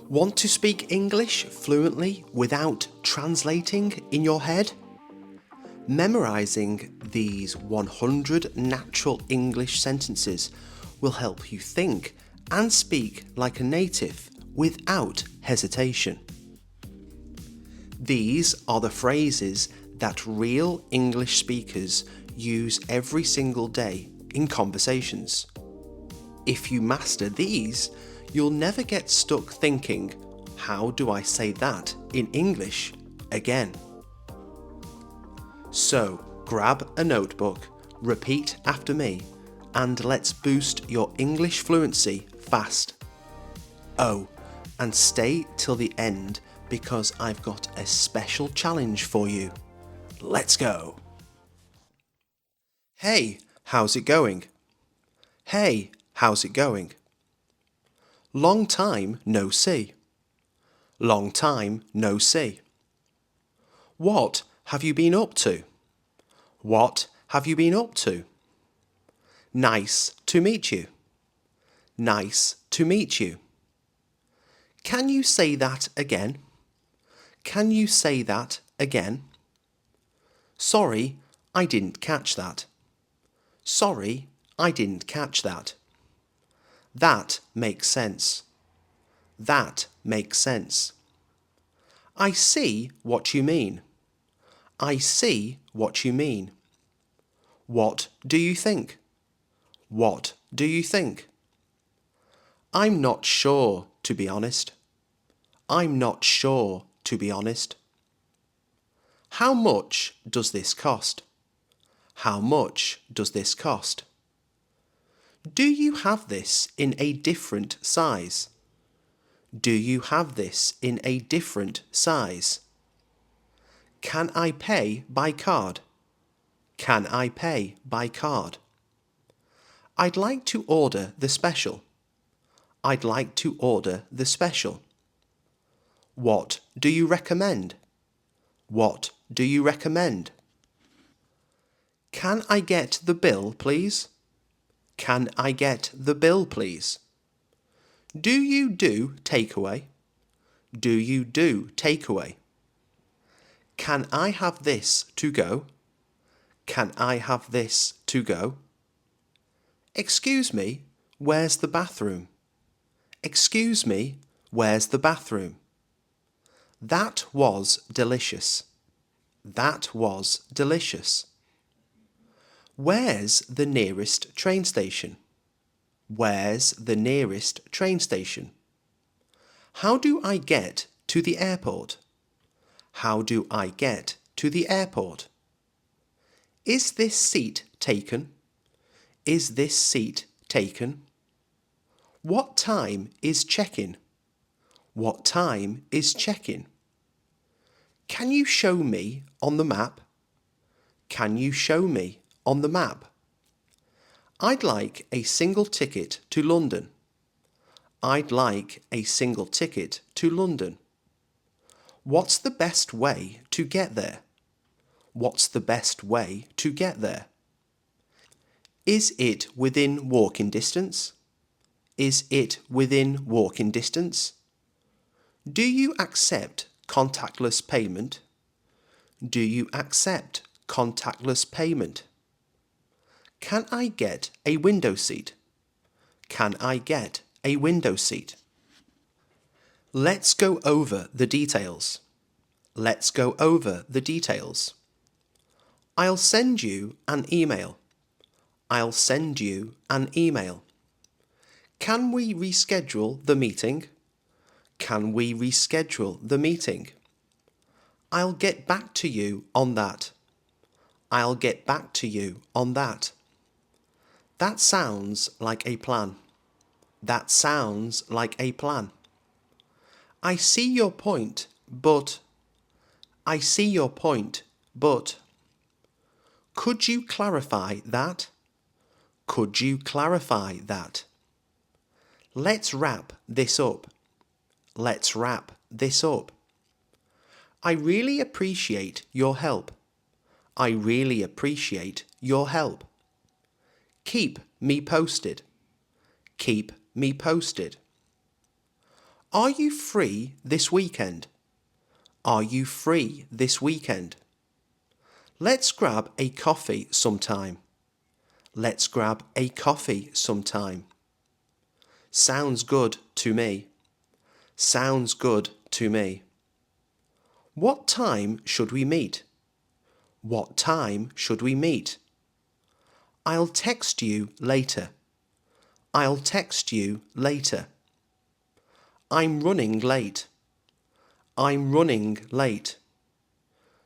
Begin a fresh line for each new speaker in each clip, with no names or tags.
Want to speak English fluently without translating in your head? Memorising these 100 natural English sentences will help you think and speak like a native without hesitation. These are the phrases that real English speakers use every single day in conversations. If you master these, you'll never get stuck thinking, how do I say that in English again? So grab a notebook, repeat after me, and let's boost your English fluency fast. Oh, and stay till the end because I've got a special challenge for you. Let's go! Hey, how's it going? Hey, how's it going? Long time no see. Long time no see. What have you been up to? What have you been up to? Nice to meet you. Nice to meet you. Can you say that again? Can you say that again? Sorry, I didn't catch that. Sorry, I didn't catch that. That makes sense. That makes sense. I see what you mean. I see what you mean. What do you think? What do you think? I'm not sure, to be honest. I'm not sure, to be honest. How much does this cost? How much does this cost? Do you have this in a different size? Do you have this in a different size? Can I pay by card? Can I pay by card? I'd like to order the special. I'd like to order the special. What do you recommend? What do you recommend? Can I get the bill, please? Can I get the bill, please? Do you do takeaway? Do you do takeaway? Can I have this to go? Can I have this to go? Excuse me, where's the bathroom? Excuse me, where's the bathroom? That was delicious. That was delicious. Where's the nearest train station? Where's the nearest train station? How do I get to the airport? How do I get to the airport? Is this seat taken? Is this seat taken? What time is check-in? What time is check-in? Can you show me on the map? Can you show me on the map? I'd like a single ticket to London. I'd like a single ticket to London. What's the best way to get there? What's the best way to get there? Is it within walking distance? Is it within walking distance? Do you accept contactless payment? Do you accept contactless payment? Can I get a window seat? Can I get a window seat? Let's go over the details. Let's go over the details. I'll send you an email. I'll send you an email. Can we reschedule the meeting? Can we reschedule the meeting? I'll get back to you on that. I'll get back to you on that. That sounds like a plan. That sounds like a plan. I see your point, but. I see your point, but. Could you clarify that? Could you clarify that? Let's wrap this up. Let's wrap this up. I really appreciate your help. I really appreciate your help. Keep me posted. Keep me posted. Are you free this weekend? Are you free this weekend? Let's grab a coffee sometime. Let's grab a coffee sometime. Sounds good to me. Sounds good to me. What time should we meet? What time should we meet? I'll text you later. I'll text you later. I'm running late. I'm running late.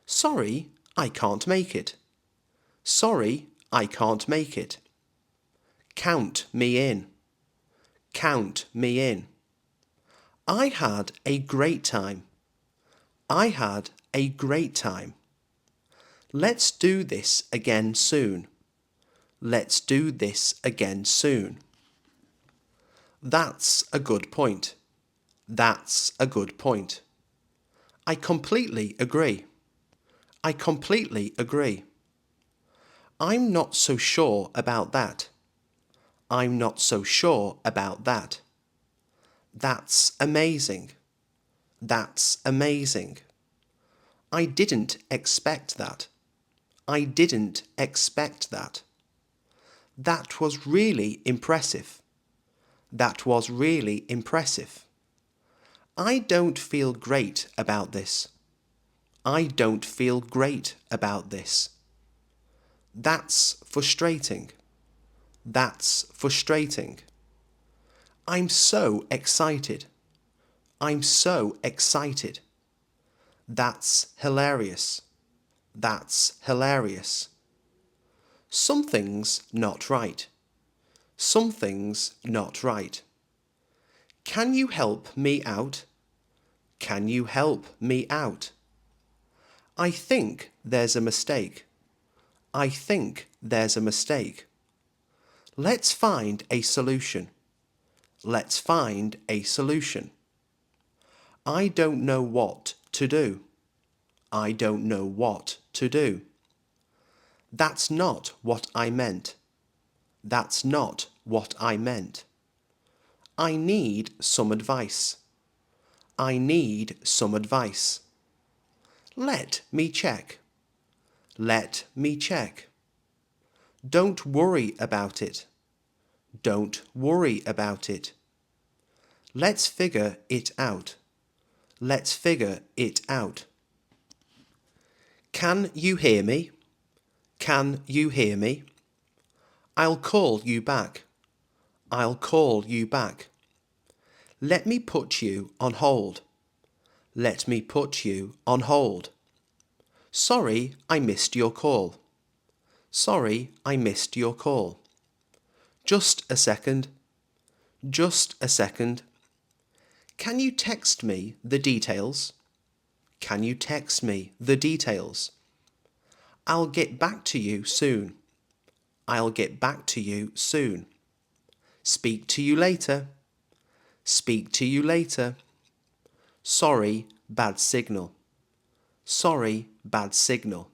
Sorry, I can't make it. Sorry, I can't make it. Count me in. Count me in. I had a great time. I had a great time. Let's do this again soon. Let's do this again soon. That's a good point. That's a good point. I completely agree. I completely agree. I'm not so sure about that. I'm not so sure about that. That's amazing. That's amazing. I didn't expect that. I didn't expect that. That was really impressive. That was really impressive. I don't feel great about this. I don't feel great about this. That's frustrating. That's frustrating. I'm so excited. I'm so excited. That's hilarious. That's hilarious. Something's not right. Something's not right. Can you help me out? Can you help me out? I think there's a mistake. I think there's a mistake. Let's find a solution. Let's find a solution. I don't know what to do. I don't know what to do. That's not what I meant. That's not what I meant. I need some advice. I need some advice. Let me check. Let me check. Don't worry about it. Don't worry about it. Let's figure it out. Let's figure it out. Can you hear me? Can you hear me? I'll call you back. I'll call you back. Let me put you on hold. Let me put you on hold. Sorry, I missed your call. Sorry, I missed your call. Just a second. Just a second. Can you text me the details? Can you text me the details? I'll get back to you soon. I'll get back to you soon. Speak to you later. Speak to you later. Sorry, bad signal. Sorry, bad signal.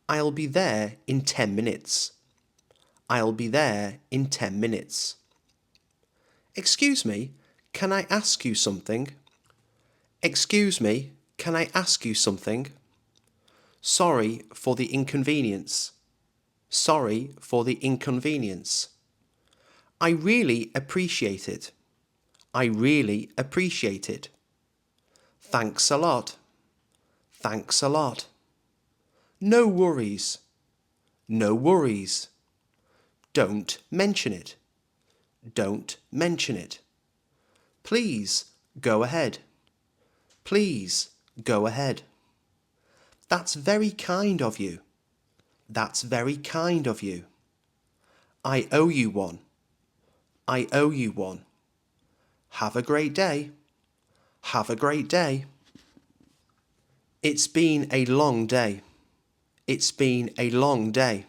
I'll be there in 10 minutes. I'll be there in 10 minutes. Excuse me, can I ask you something? Excuse me, can I ask you something? Sorry for the inconvenience. Sorry for the inconvenience. I really appreciate it. I really appreciate it. Thanks a lot. Thanks a lot. No worries. No worries. Don't mention it. Don't mention it. Please go ahead. Please go ahead. That's very kind of you. That's very kind of you. I owe you one. I owe you one. Have a great day. Have a great day. It's been a long day. It's been a long day.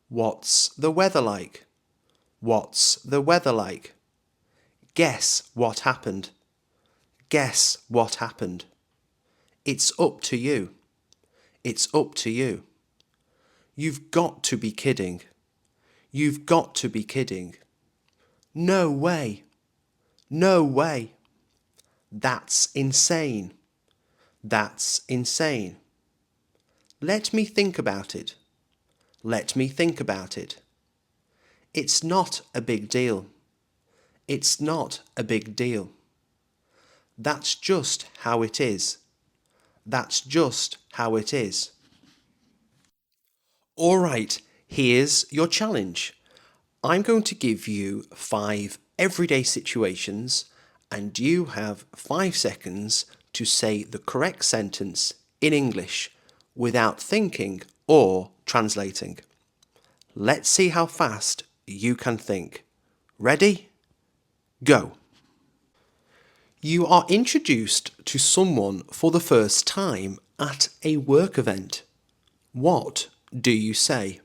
What's the weather like? What's the weather like? Guess what happened. Guess what happened. It's up to you. It's up to you. You've got to be kidding. You've got to be kidding. No way. No way. That's insane. That's insane. Let me think about it. Let me think about it. It's not a big deal. It's not a big deal. That's just how it is. That's just how it is. All right, here's your challenge. I'm going to give you 5 everyday situations and you have 5 seconds to say the correct sentence in English without thinking or translating. Let's see how fast you can think. Ready? Go. You are introduced to someone for the first time at a work event. What do you say?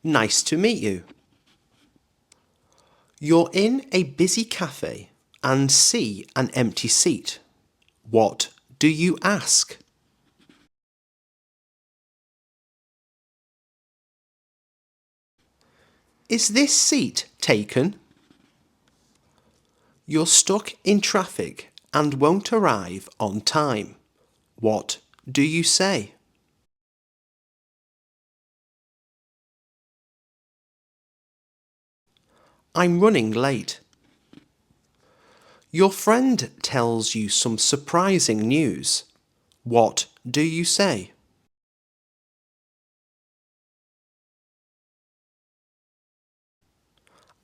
Nice to meet you. You're in a busy cafe and see an empty seat. What do you ask? Is this seat taken? You're stuck in traffic and won't arrive on time. What do you say? I'm running late. Your friend tells you some surprising news. What do you say?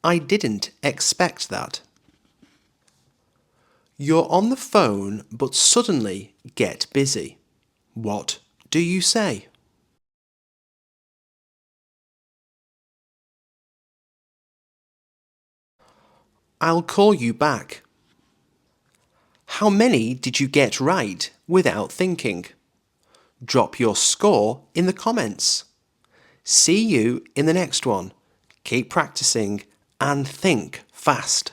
I didn't expect that. You're on the phone but suddenly get busy. What do you say? I'll call you back. How many did you get right without thinking? Drop your score in the comments. See you in the next one. Keep practicing and think fast.